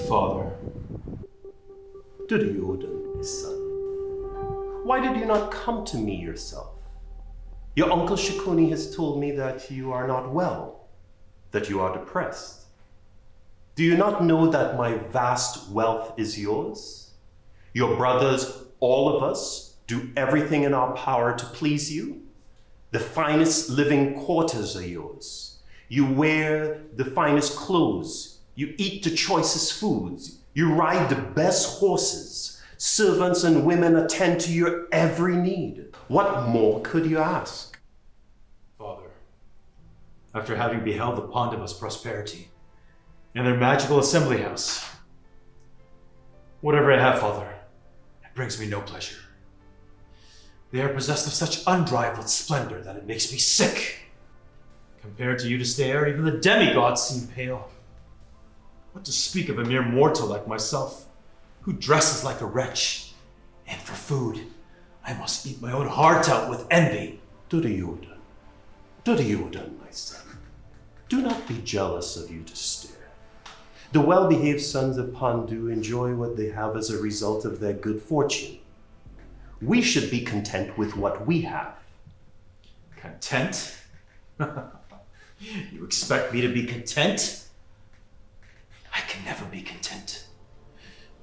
Father. Duryodhana, my son, why did you not come to me yourself? Your uncle Shakuni has told me that you are not well, that you are depressed. Do you not know that my vast wealth is yours? Your brothers, all of us, do everything in our power to please you. The finest living quarters are yours. You wear the finest clothes. You eat the choicest foods. You ride the best horses. Servants and women attend to your every need. What more could you ask? Father, after having beheld the Pandavas' prosperity and their magical assembly house, whatever I have, Father, it brings me no pleasure. They are possessed of such unrivaled splendor that it makes me sick. Compared to Yudhisthira, even the demigods seem pale. What to speak of a mere mortal like myself, who dresses like a wretch, and for food, I must eat my own heart out with envy. Duryodhana, my son, do not be jealous of Yudhisthira. The well-behaved sons of Pandu enjoy what they have as a result of their good fortune. We should be content with what we have. Content? You expect me to be content? I can never be content.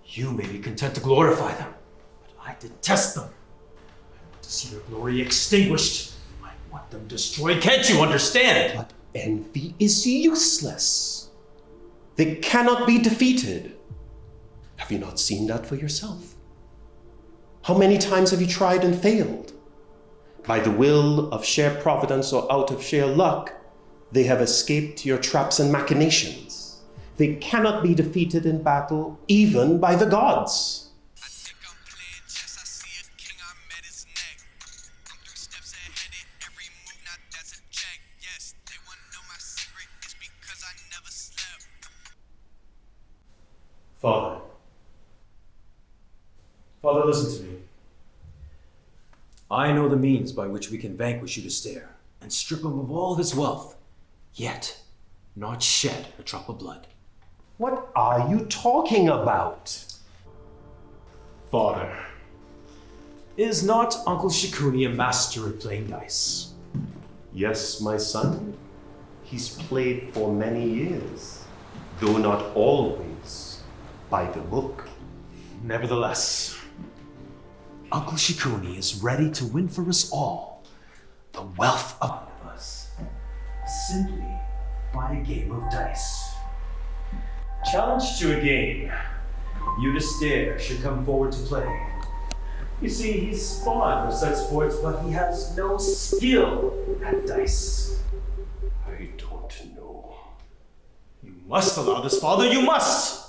You may be content to glorify them, but I detest them. I want to see their glory extinguished. I want them destroyed. Can't you understand? But envy is useless. They cannot be defeated. Have you not seen that for yourself? How many times have you tried and failed? By the will of sheer providence or out of sheer luck, they have escaped your traps and machinations. They cannot be defeated in battle, even by the gods. I think I'm playing chess, I see a king, I met his neck. I'm 3 steps ahead in every move, now that's a check. Yes, they wanna know my secret, it's because I never slept. Father, listen to me. I know the means by which we can vanquish Yudhisthira and strip him of all his wealth, yet not shed a drop of blood. What are you talking about? Father, is not Uncle Shikuni a master at playing dice? Yes, my son. He's played for many years, though not always by the book. Nevertheless, Uncle Shikuni is ready to win for us all the wealth of us simply by a game of dice. Challenge to a game. Yudhisthira should come forward to play. You see, he's fond of such sports, but he has no skill at dice. I don't know. You must allow this, Father, you must!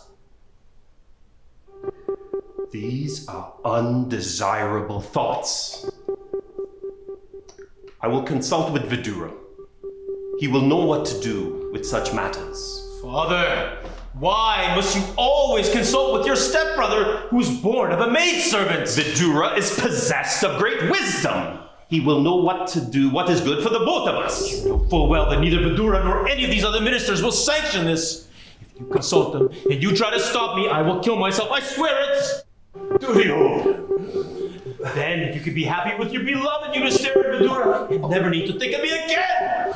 These are undesirable thoughts. I will consult with Vidura. He will know what to do with such matters. Father, why must you always consult with your stepbrother who's born of a maidservant? Vidura is possessed of great wisdom. He will know what to do, what is good for the both of us. You know full well that neither Vidura nor any of these other ministers will sanction this. If you consult them and you try to stop me, I will kill myself. I swear it! Do you? Then you can be happy with your beloved Yudhisthira and Vidura and never need to think of me again!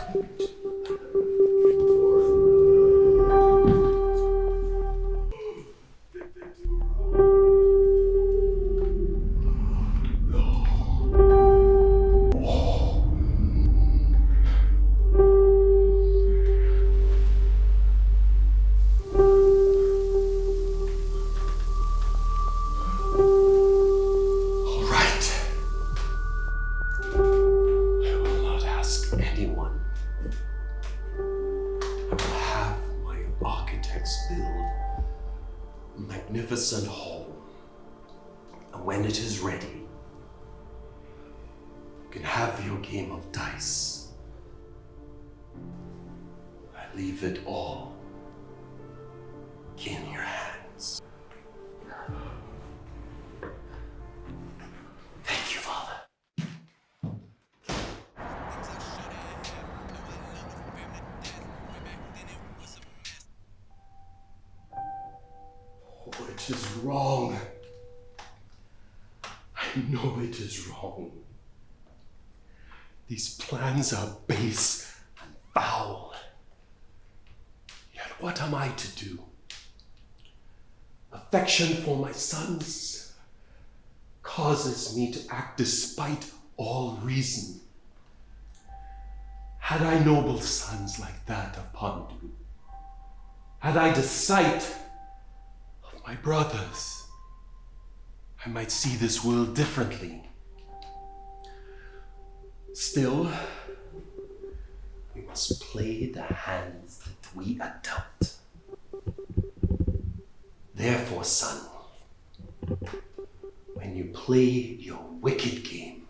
Magnificent hall, and when it is ready, you can have your game of dice. I leave it all in your hands. Thank you, Father. It is wrong. I know it is wrong. These plans are base and foul. Yet what am I to do? Affection for my sons causes me to act despite all reason. Had I noble sons like that of Pandu, had I the sight of my brothers, I might see this world differently. Still, we must play the hands that we are dealt. Therefore, son, when you play your wicked game,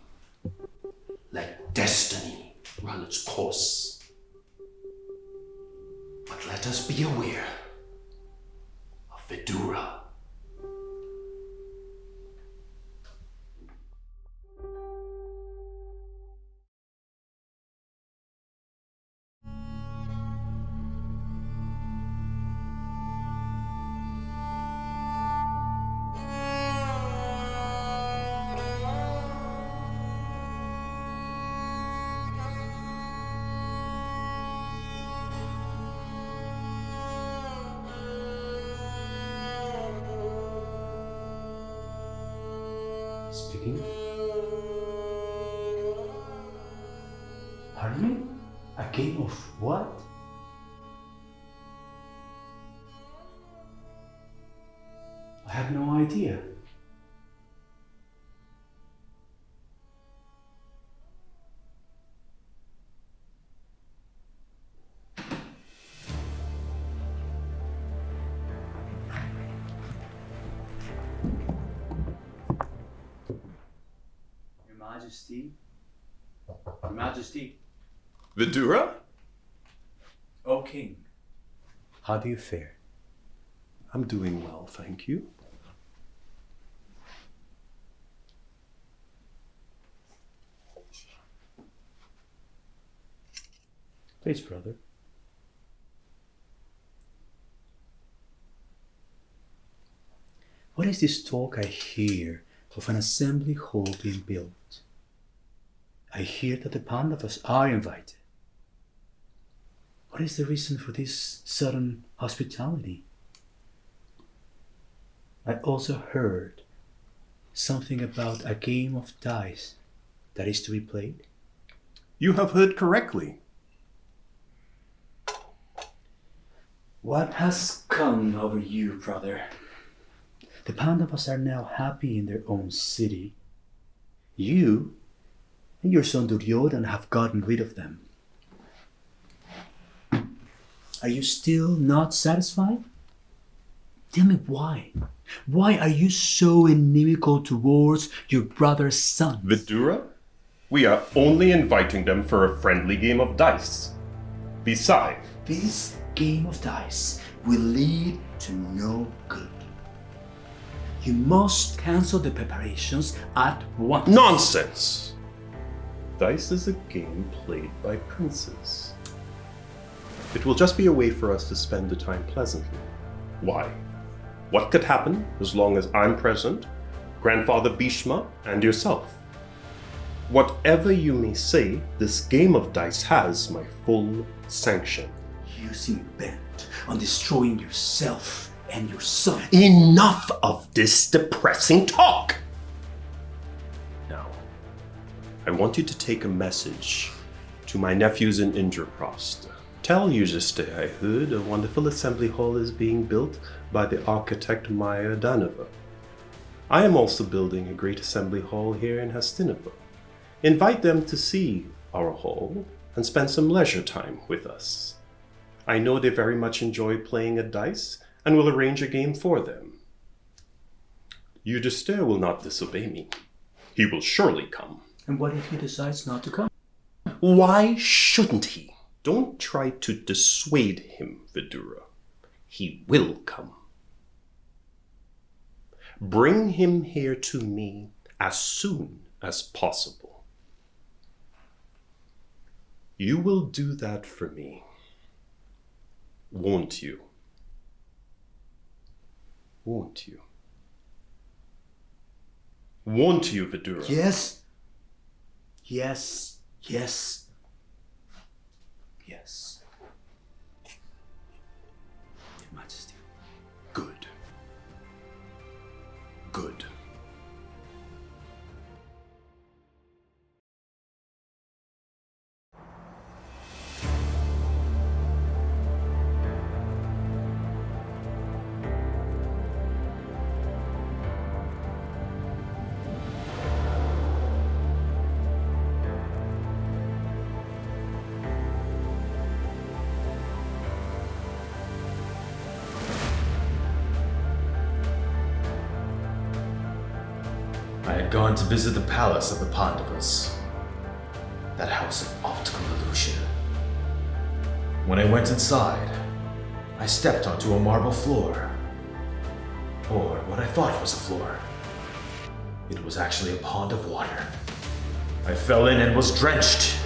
let destiny run its course. But let us be aware of Vidura. Speaking. Pardon me? A game of what? I have no idea. Your Majesty. Your Majesty. Vidura? O King. How do you fare? I'm doing well, thank you. Please, brother. What is this talk I hear of an assembly hall being built? I hear that the Pandavas are invited. What is the reason for this sudden hospitality? I also heard something about a game of dice that is to be played. You have heard correctly. What has come over you, brother? The Pandavas are now happy in their own city. You and your son Duryodhana have gotten rid of them. Are you still not satisfied? Tell me why. Why are you so inimical towards your brother's son? Vidura? We are only inviting them for a friendly game of dice. Besides, This game of dice will lead to no good. You must cancel the preparations at once. nonsense! Dice is a game played by princes. It will just be a way for us to spend the time pleasantly. Why? What could happen as long as I'm present, Grandfather Bhishma, and yourself? Whatever you may say, this game of dice has my full sanction. You seem bent on destroying yourself and your son. Enough of this depressing talk! Now, I want you to take a message to my nephews in Indraprastha. Tell Yudhishthira I heard a wonderful assembly hall is being built by the architect Maya Danava. I am also building a great assembly hall here in Hastinapur. Invite them to see our hall and spend some leisure time with us. I know they very much enjoy playing at dice and will arrange a game for them. Yudhishthira will not disobey me. He will surely come. And what if he decides not to come? Why shouldn't he? Don't try to dissuade him, Vidura. He will come. Bring him here to me as soon as possible. You will do that for me, won't you? Won't you? Won't you, Vidura? Yes. Yes. Yes. Yes. Your Majesty. Good. Good. I had gone to visit the palace of the Pandavas, that house of optical illusion. When I went inside, I stepped onto a marble floor, or what I thought was a floor. It was actually a pond of water. I fell in and was drenched.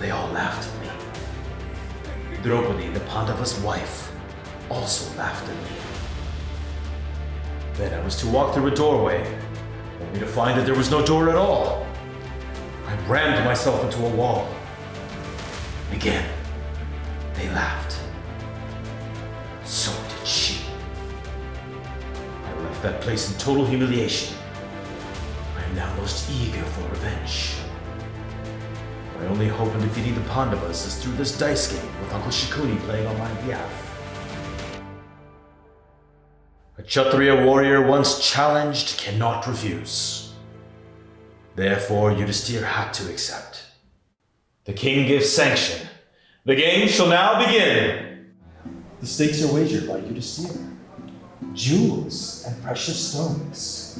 They all laughed at me. Draupadi, the Pandava's wife, also laughed at me. Then I was to walk through a doorway, only to find that there was no door at all. I rammed myself into a wall. Again, they laughed. So did she. I left that place in total humiliation. I am now most eager for revenge. My only hope in defeating the Pandavas is through this dice game with Uncle Shikuni playing on my behalf. A Kshatriya warrior once challenged cannot refuse. Therefore, Yudhisthira had to accept. The king gives sanction. The game shall now begin. The stakes are wagered by Yudhisthira. Jewels and precious stones.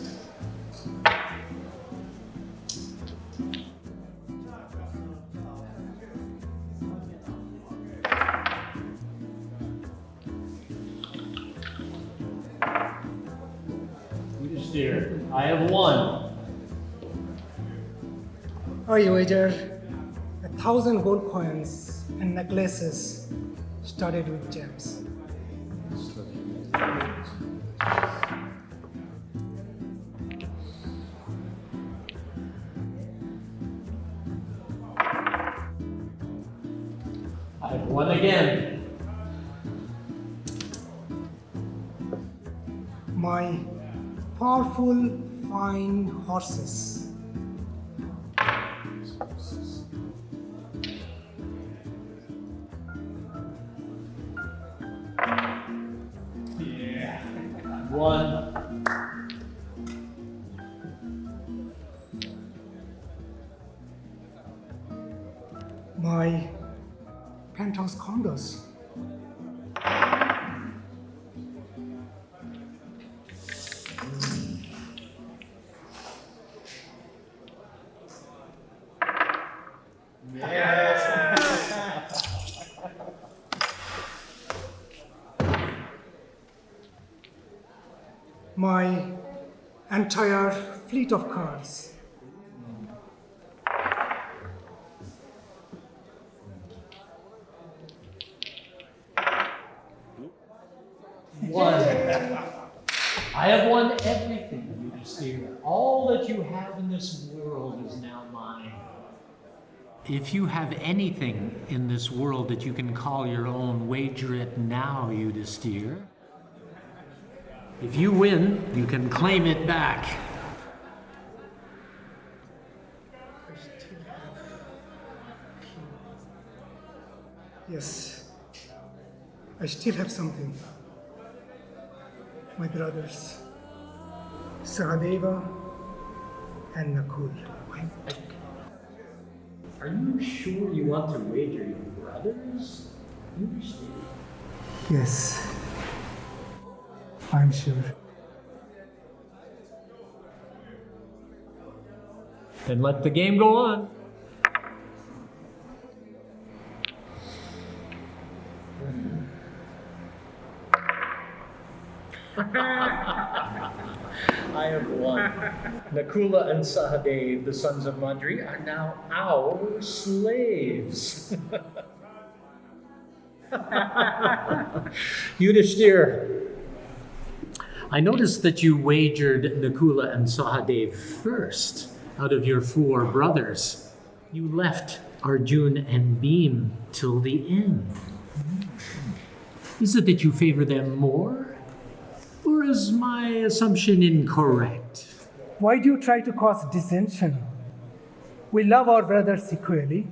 Dear, I have won. I wager 1,000 gold coins and necklaces studded with gems. I have won again. My powerful, fine horses. Won. My penthouse condos. My entire fleet of cars. Won. I have won everything, Yudhisthira. All that you have in this world is now mine. If you have anything in this world that you can call your own, wager it now, Yudhisthira. If you win, you can claim it back. I still have Yes, I still have something. My brothers, Sahadeva and Nakul. Are you sure you want to wager your brothers? Yudhisthira? Yes, I'm sure. Then let the game go on. I have won. Nakula and Sahadev, the sons of Madri, are now our slaves. Yudhisthira, I noticed that you wagered Nakula and Sahadev first out of your 4 brothers. You left Arjun and Bhim till the end. Is it that you favor them more? Or is my assumption incorrect? Why do you try to cause dissension? We love our brothers equally.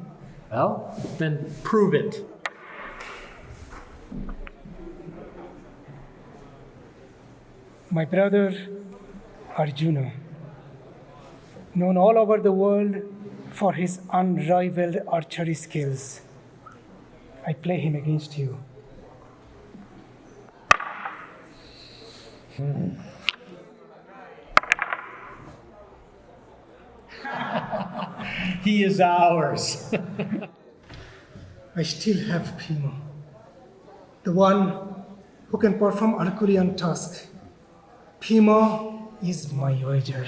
Well, then prove it. My brother Arjuna, known all over the world for his unrivaled archery skills. I play him against you. He is ours. I still have Bhima, the one who can perform Herculean task. Bhima is my wager.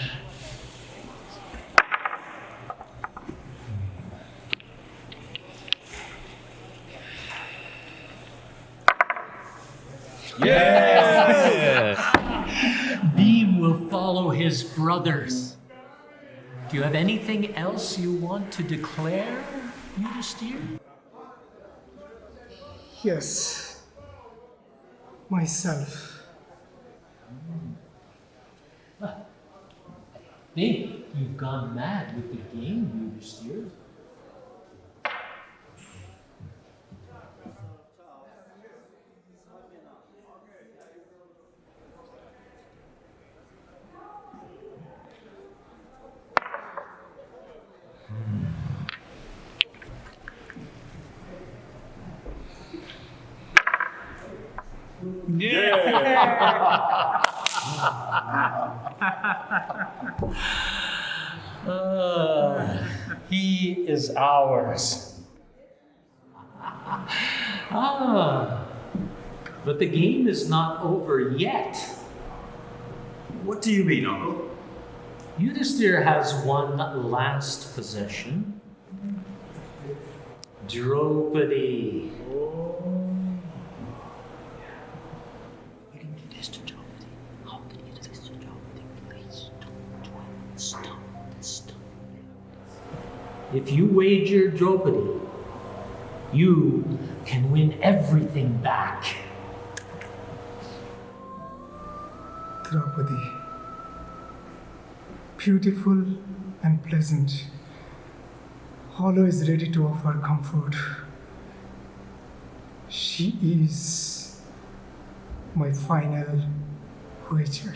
Bhim will follow his brothers. Do you have anything else you want to declare, Yudhishthir? Yes, myself. Think you've gone mad with the game, Yudhishthir. He is ours. But the game is not over yet. What do you mean, Uncle? Yudhishthir has one last possession. Draupadi. You can do this to Draupadi. How can you do this to Draupadi? Please don't stop. If you wager Draupadi, you can win everything back. Draupadi, beautiful and pleasant, always ready to offer comfort. She is my final wager.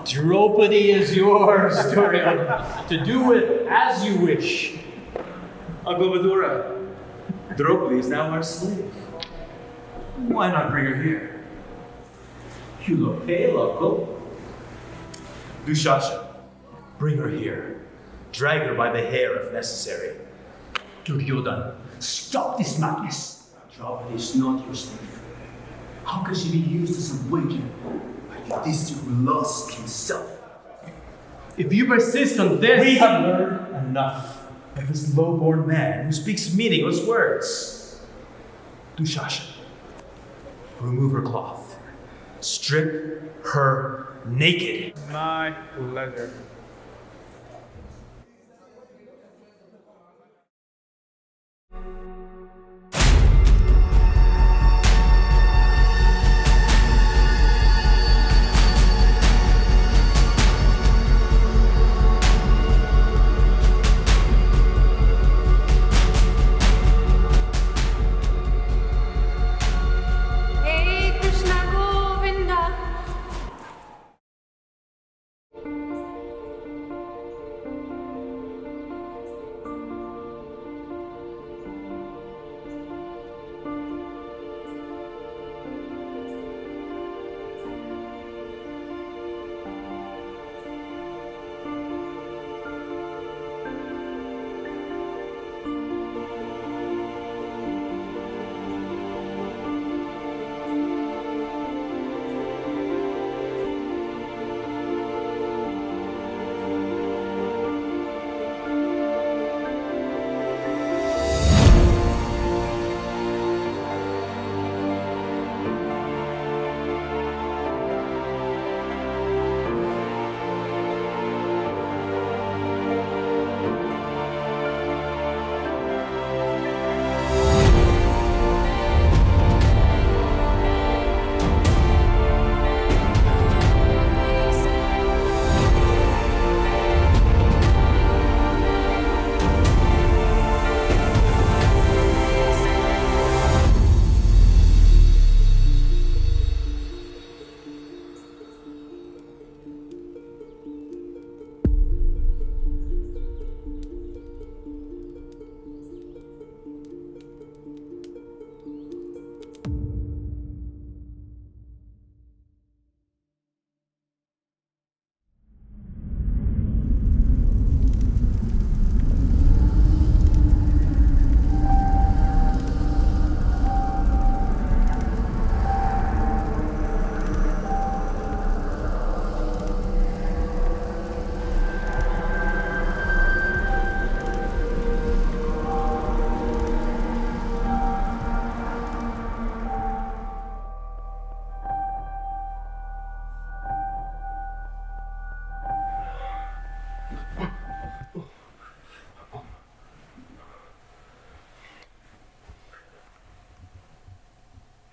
Draupadi is yours, Duryodhana, to do with as you wish. Uncle Vidura, Draupadi is now our slave. Why not bring her here? You look pale, Uncle. Dushasha, bring her here. Drag her by the hair if necessary. Duryodhana, stop this madness. Draupadi is not your slave. How can she be used as a wager by Yudhishthir who lost himself? If you persist on this, we have learned enough of this low-born man who speaks meaningless words. Dushasha, remove her cloth. Strip her naked. My pleasure. Hey Krishna Govinda.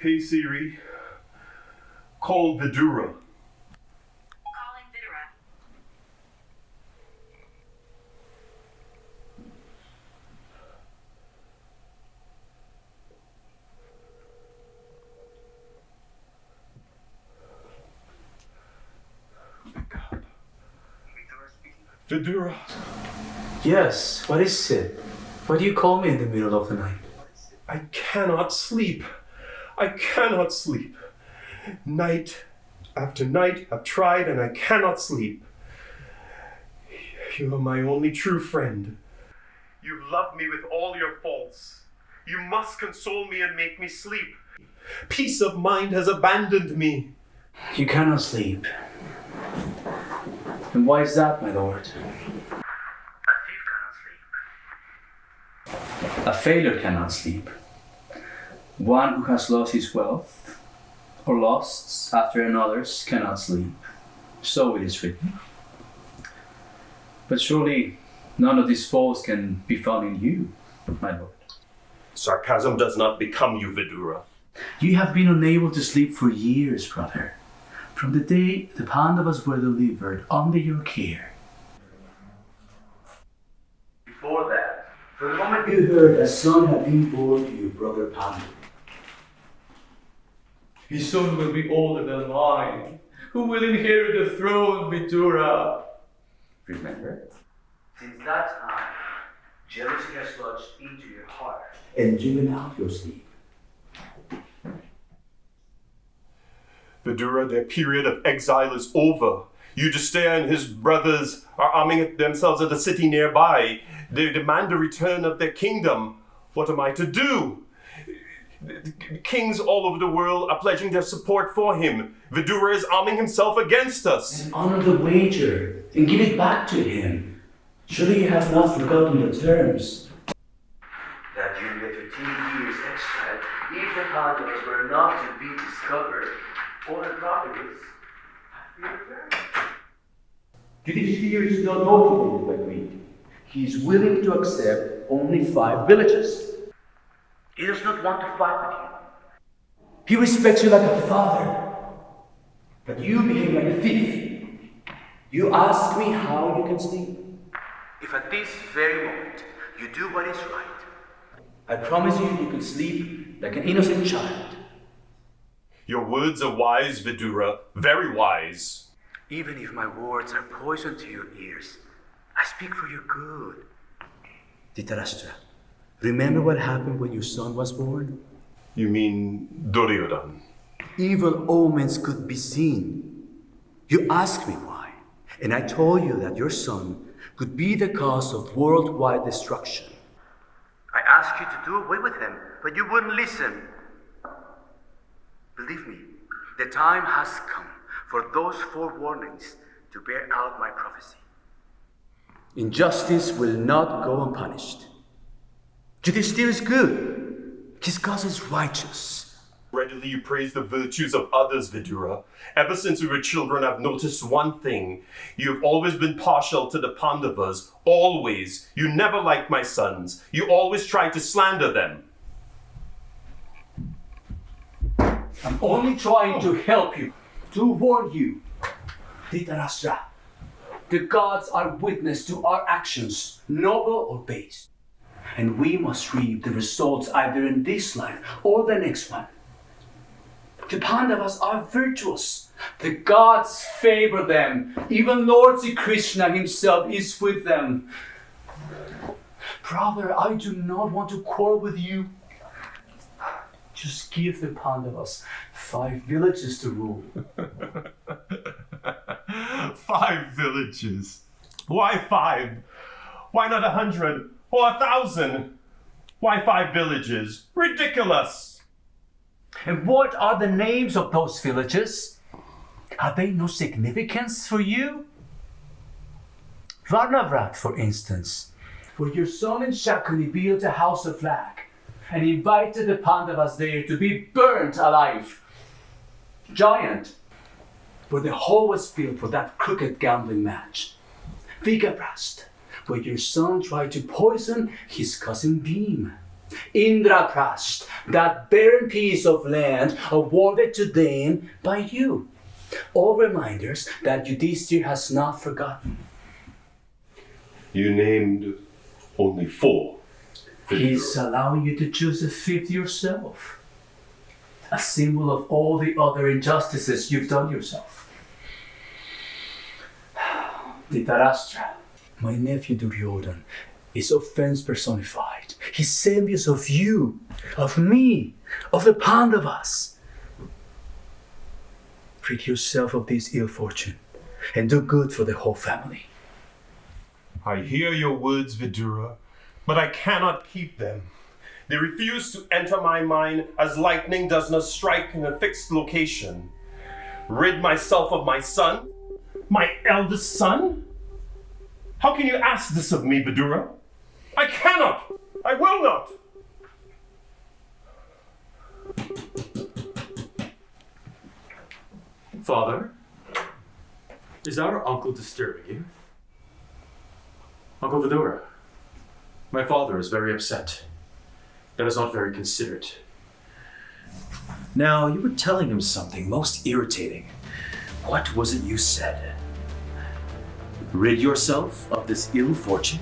Hey Siri, call Vidura. Calling Vidura. Vidura. Yes, what is it? Why do you call me in the middle of the night? I cannot sleep. I cannot sleep. Night after night I've tried and I cannot sleep. You are my only true friend. You love me with all your faults. You must console me and make me sleep. Peace of mind has abandoned me. You cannot sleep. And why is that, my lord? A failure cannot sleep. One who has lost his wealth, or lusts after another's, cannot sleep. So it is written. But surely none of these faults can be found in you, my lord. Sarcasm does not become you, Vidura. You have been unable to sleep for years, brother. From the day the Pandavas were delivered under your care. Before that, from the moment you heard a son had been born to you, brother Pandu. His son will be older than mine, who will inherit the throne, Vidura. Remember? Since that time, jealousy has lodged into your heart and driven out your sleep. Vidura, their period of exile is over. Yudhisthira and his brothers are arming themselves at a city nearby. They demand a return of their kingdom. What am I to do? Kings all over the world are pledging their support for him. Vidura is arming himself against us. And honor the wager and give it back to him. Surely you have not forgotten the terms. That during the 13 years exile, if the Pandavas were not to be discovered, all the properties have to be returned. Yudhisthira is not motivated by greed. He is willing to accept only 5 villages. He does not want to fight with you. He respects you like a father. But you behave like a thief. You ask me how you can sleep. If at this very moment you do what is right, I promise you you can sleep like an innocent child. Your words are wise, Vidura, very wise. Even if my words are poison to your ears, I speak for your good. Dhritarashtra, remember what happened when your son was born? You mean Duryodhana? Evil omens could be seen. You asked me why, and I told you that your son could be the cause of worldwide destruction. I asked you to do away with him, but you wouldn't listen. Believe me, the time has come for those 4 warnings to bear out my prophecy. Injustice will not go unpunished. Yudhisthira is good. His cause is righteous. Readily you praise the virtues of others, Vidura. Ever since we were children, I've noticed one thing. You have always been partial to the Pandavas. Always. You never liked my sons. You always tried to slander them. I'm only trying to help you, to warn you. Dhritarashtra, the gods are witness to our actions, noble or base. And we must reap the results either in this life or the next one. The Pandavas are virtuous. The gods favor them. Even Lord Sri Krishna himself is with them. Brother, I do not want to quarrel with you. Just give the Pandavas 5 villages to rule. 5 villages. Why 5? Why not 100 or 1,000? Why 5 villages? Ridiculous! And what are the names of those villages? Have they no significance for you? Varnavrat, for instance, where your son and Shakuni built a house of flag and invited the Pandavas there to be burnt alive. Giant, where the hall was built for that crooked gambling match. Vigaprast, where your son tried to poison his cousin Bhim. Indraprasth, that barren piece of land awarded to them by you. All reminders that Yudhishthir has not forgotten. You named only 4. He's allowing you to choose a fifth yourself. A symbol of all the other injustices you've done yourself. Dhritarashtra, my nephew Duryodhan, is offense personified. He's envious of you, of me, of the Pandavas. Rid yourself of this ill fortune and do good for the whole family. I hear your words, Vidura, but I cannot keep them. They refuse to enter my mind as lightning does not strike in a fixed location. Rid myself of my son? My eldest son? How can you ask this of me, Vidura? I cannot! I will not! Father, is our uncle disturbing you? Uncle Vidura, my father is very upset. That is not very considerate. Now, you were telling him something most irritating. What was it you said? Rid yourself of this ill fortune?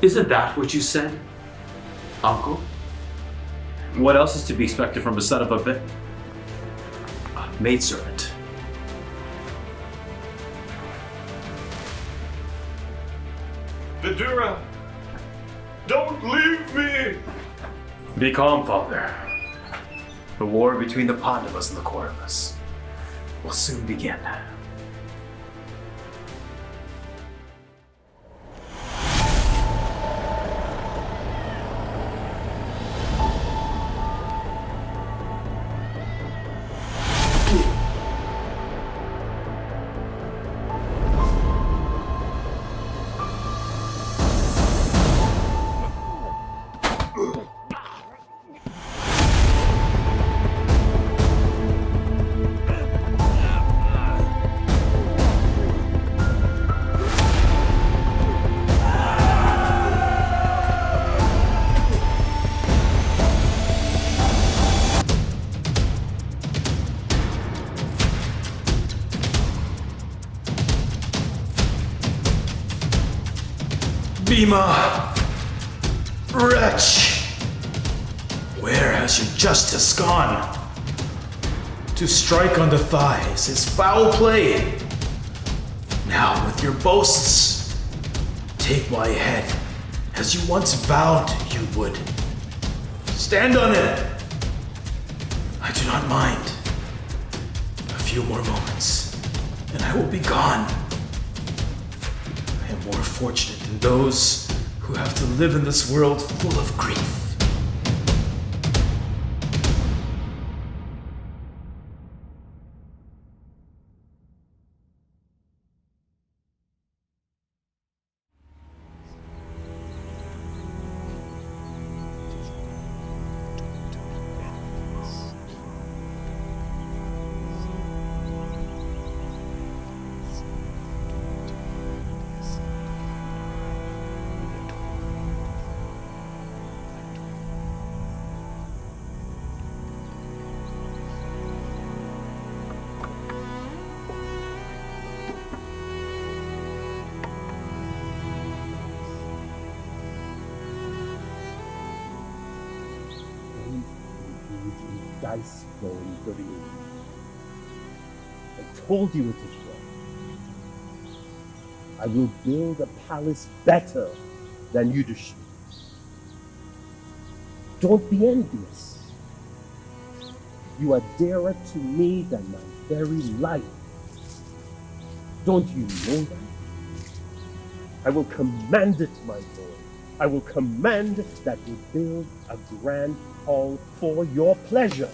Isn't that what you said, Uncle? What else is to be expected from a son of a maidservant? Vidura, don't leave me! Be calm, Father. The war between the Pandavas and the Kauravas will soon begin. Bhima! Wretch! Where has your justice gone? To strike on the thighs is foul play. Now with your boasts, take my head as you once vowed you would. Stand on it! I do not mind. A few more moments, and I will be gone. I am more fortunate than those who have to live in this world full of grief. Dice throwing dirty. I told you it is wrong. I will build a palace better than Yudhishthir. Don't be envious. You are dearer to me than my very life. Don't you know that? I will command it, my boy. I will command that we build a grand hall for your pleasure.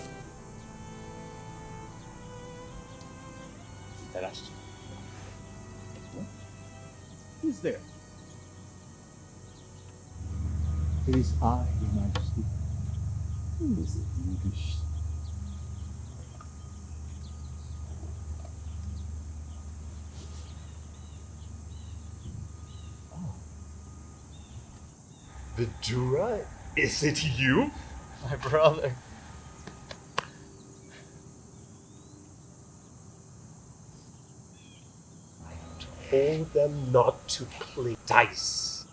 Dhritarashtra. What? Who's there? It is I, Your Majesty. Who is it, Yudhishthir? Vidura, is it you? My brother. I told them not to play dice.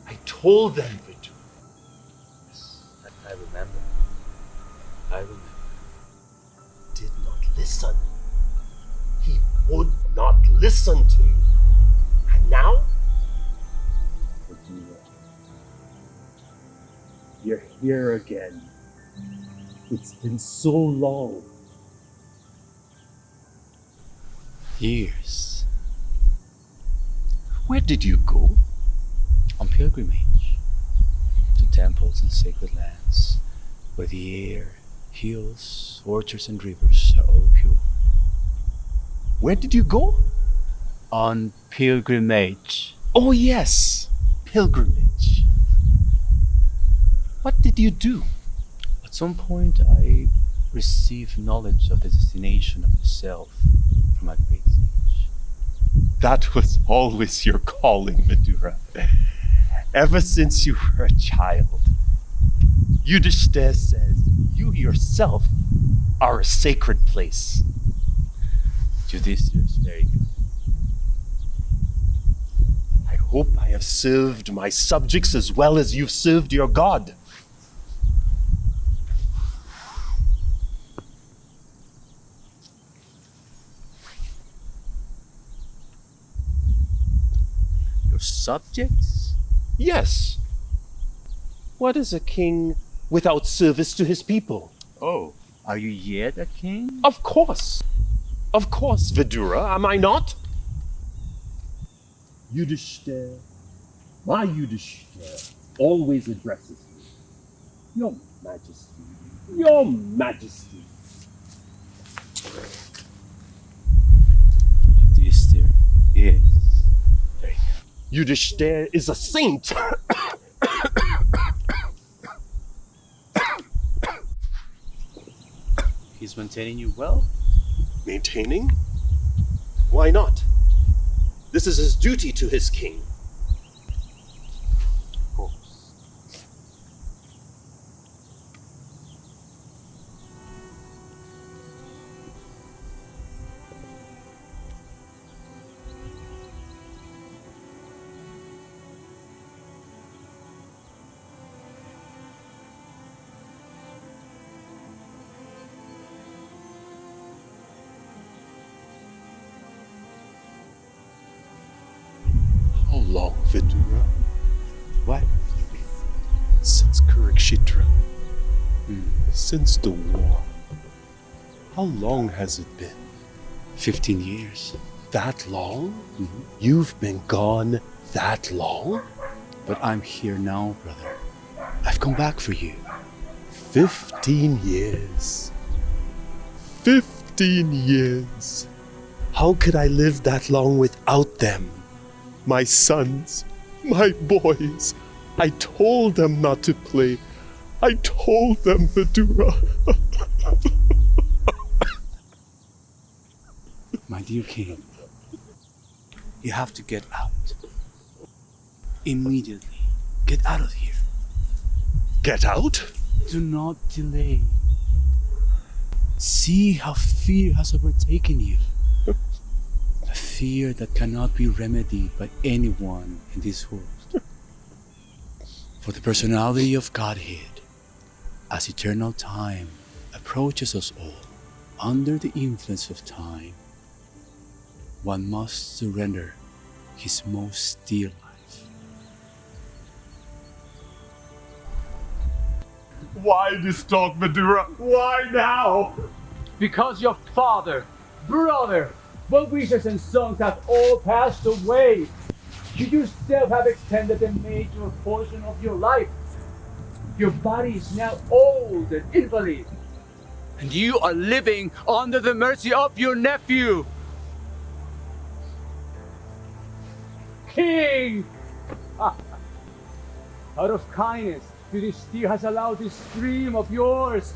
I told them, Vidura. I remember. I remember. Did not listen. He would not listen to me. And now? Vidura, you're here again. It's been so long. Years. Where did you go? On pilgrimage. To temples and sacred lands, where the air, hills, orchards and rivers are all pure. Where did you go? On pilgrimage. Oh, yes, pilgrimage. What did you do? At some point, I received knowledge of the destination of the self from a great sage. That was always your calling, Vidura. Ever since you were a child. Yudhishthira says you yourself are a sacred place. Yudhishthira is very good. I hope I have served my subjects as well as you've served your god. Your subjects? Yes. What is a king without service to his people? Oh, are you yet a king? Of course. Of course, Vidura, am I not? Yudhishthira, my Yudhishthira, always addresses me. Your Majesty, Your Majesty. Yudhishthira is very good. Yudhishthira is a saint. He's maintaining you well? Maintaining? Why not? This is his duty to his king. Of course. How long, Vidura? What? Since Kurukshetra. Since the war. How long has it been? 15 years. That long? You've been gone that long? But I'm here now, brother. I've come back for you. 15 years. 15 years. How could I live that long without them? My sons, my boys. I told them not to play. I told them, Vidura. My dear king, you have to get out. Immediately. Get out of here. Get out? Do not delay. See how fear has overtaken you. A fear that cannot be remedied by anyone in this world. For the personality of Godhead, as eternal time approaches us all, under the influence of time, one must surrender his most dear life. Why this talk, Vidura? Why now? Because your father, brother, well-wishers and sons have all passed away. You yourself have extended the major portion of your life. Your body is now old and invalid. And you are living under the mercy of your nephew. King! Out of kindness, Yudhishthira has allowed this dream of yours.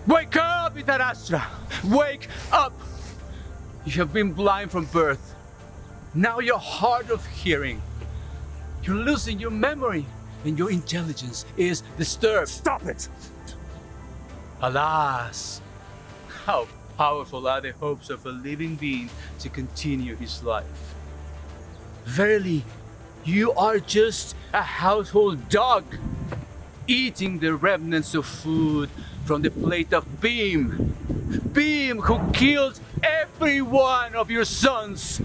Wake up, Dhritarashtra! Wake up! You have been blind from birth. Now you're hard of hearing. You're losing your memory, and your intelligence is disturbed. Stop it! Alas, how powerful are the hopes of a living being to continue his life. Verily, you are just a household dog, eating the remnants of food from the plate of Bhim. Bhim, who killed every one of your sons.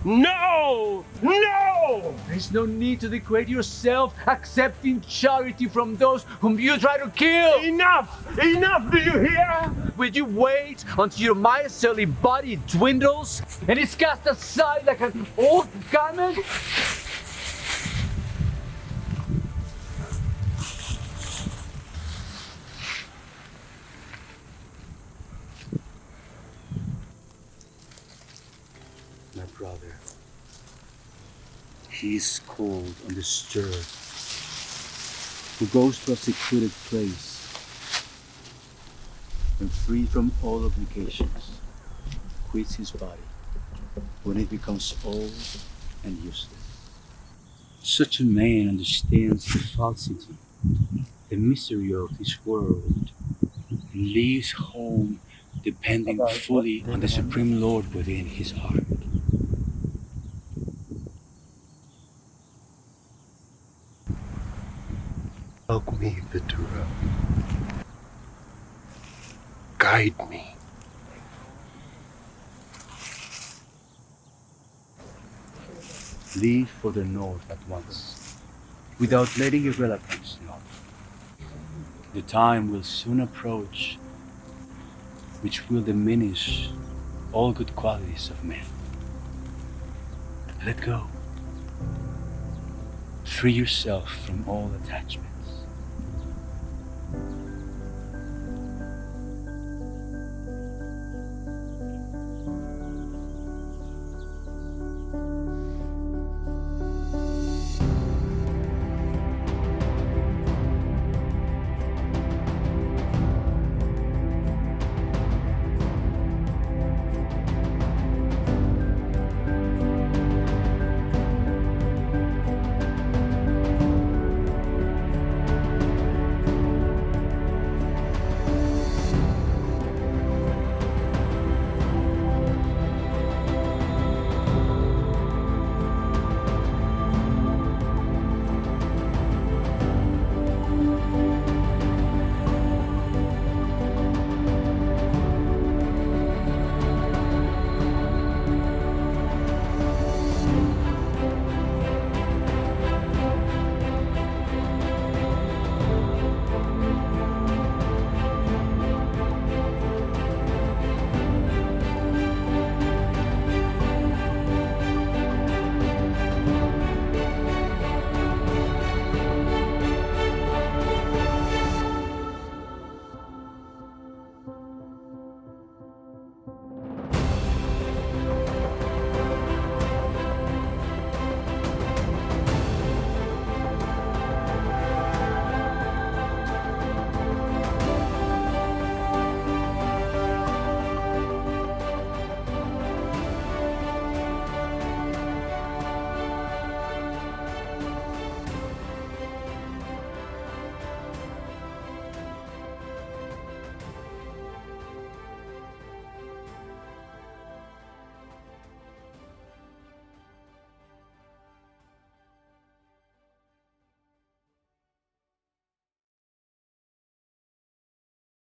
No! No! There's no need to degrade yourself accepting charity from those whom you try to kill. Enough! Enough, do you hear? Will you wait until your miserly body dwindles and is cast aside like an old garment? My brother, he is cold and disturbed, who goes to a secluded place and free from all obligations, quits his body when it becomes old and useless. Such a man understands the falsity, the misery of this world, and leaves home depending fully on the Supreme Lord within his heart. Help me, Vidura. Guide me. Leave for the north at once, without letting your relatives know. The time will soon approach which will diminish all good qualities of men. Let go. Free yourself from all attachments.